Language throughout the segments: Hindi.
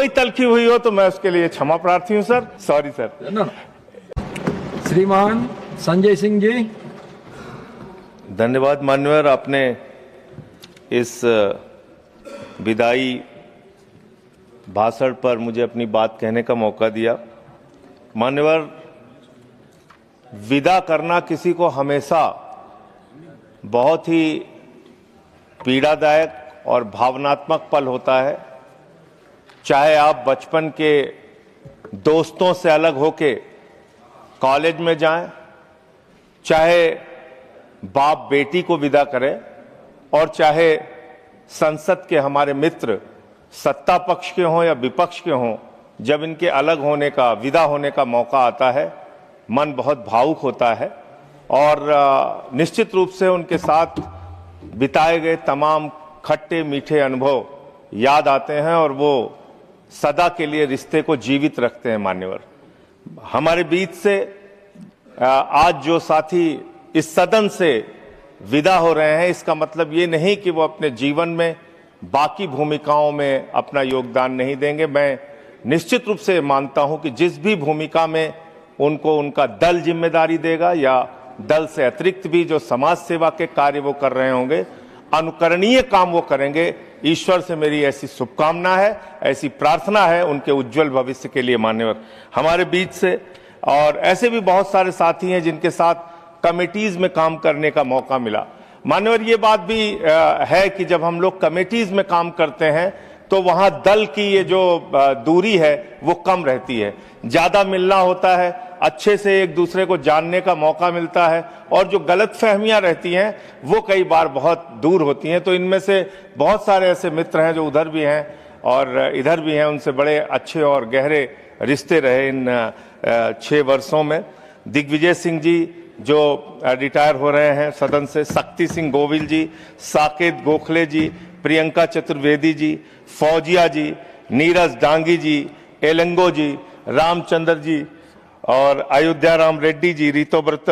कोई तलखी हुई हो तो मैं उसके लिए क्षमा प्रार्थी हूं सर। Sorry sir. श्रीमान संजय सिंह जी। धन्यवाद मान्यवर, आपने इस विदाई भाषण पर मुझे अपनी बात कहने का मौका दिया। मान्यवर, विदा करना किसी को हमेशा बहुत ही पीड़ादायक और भावनात्मक पल होता है। चाहे आप बचपन के दोस्तों से अलग होके कॉलेज में जाएं, चाहे बाप बेटी को विदा करें, और चाहे संसद के हमारे मित्र सत्ता पक्ष के हों या विपक्ष के हों, जब इनके अलग होने का, विदा होने का मौका आता है, मन बहुत भावुक होता है और निश्चित रूप से उनके साथ बिताए गए तमाम खट्टे मीठे अनुभव याद आते हैं और वो सदा के लिए रिश्ते को जीवित रखते हैं। मान्यवर, हमारे बीच से आज जो साथी इस सदन से विदा हो रहे हैं, इसका मतलब ये नहीं कि वो अपने जीवन में बाकी भूमिकाओं में अपना योगदान नहीं देंगे। मैं निश्चित रूप से मानता हूं कि जिस भी भूमिका में उनको उनका दल जिम्मेदारी देगा या दल से अतिरिक्त भी जो समाज सेवा के कार्य वो कर रहे होंगे, अनुकरणीय काम वो करेंगे। ईश्वर से मेरी ऐसी शुभकामना है, ऐसी प्रार्थना है उनके उज्जवल भविष्य के लिए। मान्यवर, हमारे बीच से और ऐसे भी बहुत सारे साथी हैं जिनके साथ कमेटीज में काम करने का मौका मिला। मान्यवर, ये बात भी है कि जब हम लोग कमेटीज में काम करते हैं तो वहां दल की ये जो दूरी है वो कम रहती है, ज्यादा मिलना होता है, अच्छे से एक दूसरे को जानने का मौका मिलता है और जो गलतफहमियां रहती हैं वो कई बार बहुत दूर होती हैं। तो इनमें से बहुत सारे ऐसे मित्र हैं जो उधर भी हैं और इधर भी हैं, उनसे बड़े अच्छे और गहरे रिश्ते रहे इन 6 वर्षों में। दिग्विजय सिंह जी जो रिटायर हो रहे हैं सदन से, शक्ति सिंह गोविल जी, साकेत गोखले जी, प्रियंका चतुर्वेदी जी, फौजिया जी, नीरज डांगी जी, एलंगो जी, रामचंद्र जी और अयोध्या राम रेड्डी जी, ऋतुव्रत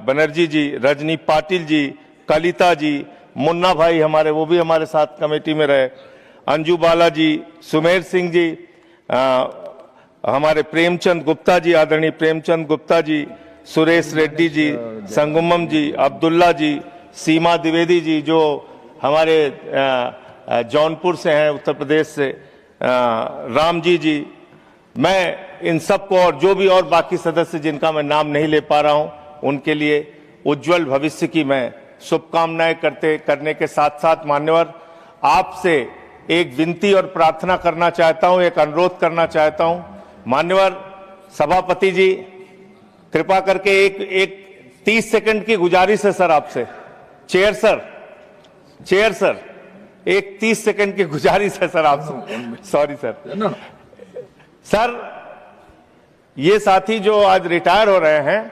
बनर्जी जी, रजनी पाटिल जी, कलिता जी, मुन्ना भाई हमारे, वो भी हमारे साथ कमेटी में रहे, अंजू बाला जी, सुमेर सिंह जी, हमारे प्रेमचंद गुप्ता जी, आदरणीय प्रेमचंद गुप्ता जी, सुरेश रेड्डी जी, संगमम जी, अब्दुल्ला जी, सीमा द्विवेदी जी जो हमारे जौनपुर से हैं, उत्तर प्रदेश से, राम जी। मैं इन सबको और जो भी और बाकी सदस्य जिनका मैं नाम नहीं ले पा रहा हूं, उनके लिए उज्जवल भविष्य की मैं शुभकामनाएं करने के साथ साथ मान्यवर, आपसे एक विनती और प्रार्थना करना चाहता हूं, एक अनुरोध करना चाहता हूं। मान्यवर सभापति जी, कृपा करके एक 30 सेकंड की गुजारिश है सर आपसे। चेयर सर, एक 30 सेकंड की गुजारिश है सर आपसे। Sorry sir. सर, ये साथी जो आज रिटायर हो रहे हैं,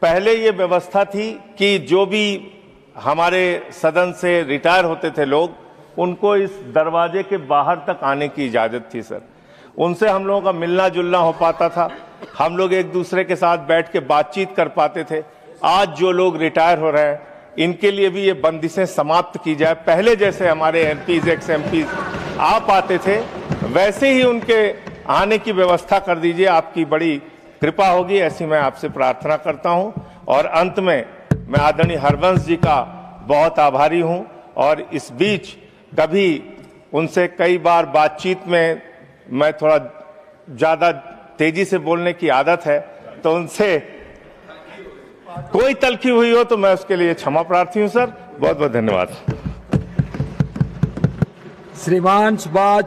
पहले ये व्यवस्था थी कि जो भी हमारे सदन से रिटायर होते थे लोग, उनको इस दरवाजे के बाहर तक आने की इजाजत थी सर। उनसे हम लोगों का मिलना जुलना हो पाता था, हम लोग एक दूसरे के साथ बैठ के बातचीत कर पाते थे। आज जो लोग रिटायर हो रहे हैं, इनके लिए भी ये बंदिशें समाप्त की जाए। पहले जैसे हमारे एमपीज, एक्स एमपीज आ पाते थे, वैसे ही उनके आने की व्यवस्था कर दीजिए। आपकी बड़ी कृपा होगी, ऐसी मैं आपसे प्रार्थना करता हूं। और अंत में मैं आदरणीय हरवंश जी का बहुत आभारी हूं और इस बीच कभी उनसे कई बार बातचीत में मैं थोड़ा ज्यादा तेजी से बोलने की आदत है, तो उनसे कोई तलखी हुई हो तो मैं उसके लिए क्षमा प्रार्थी हूं सर। बहुत बहुत धन्यवाद। श्रीमान सुभाष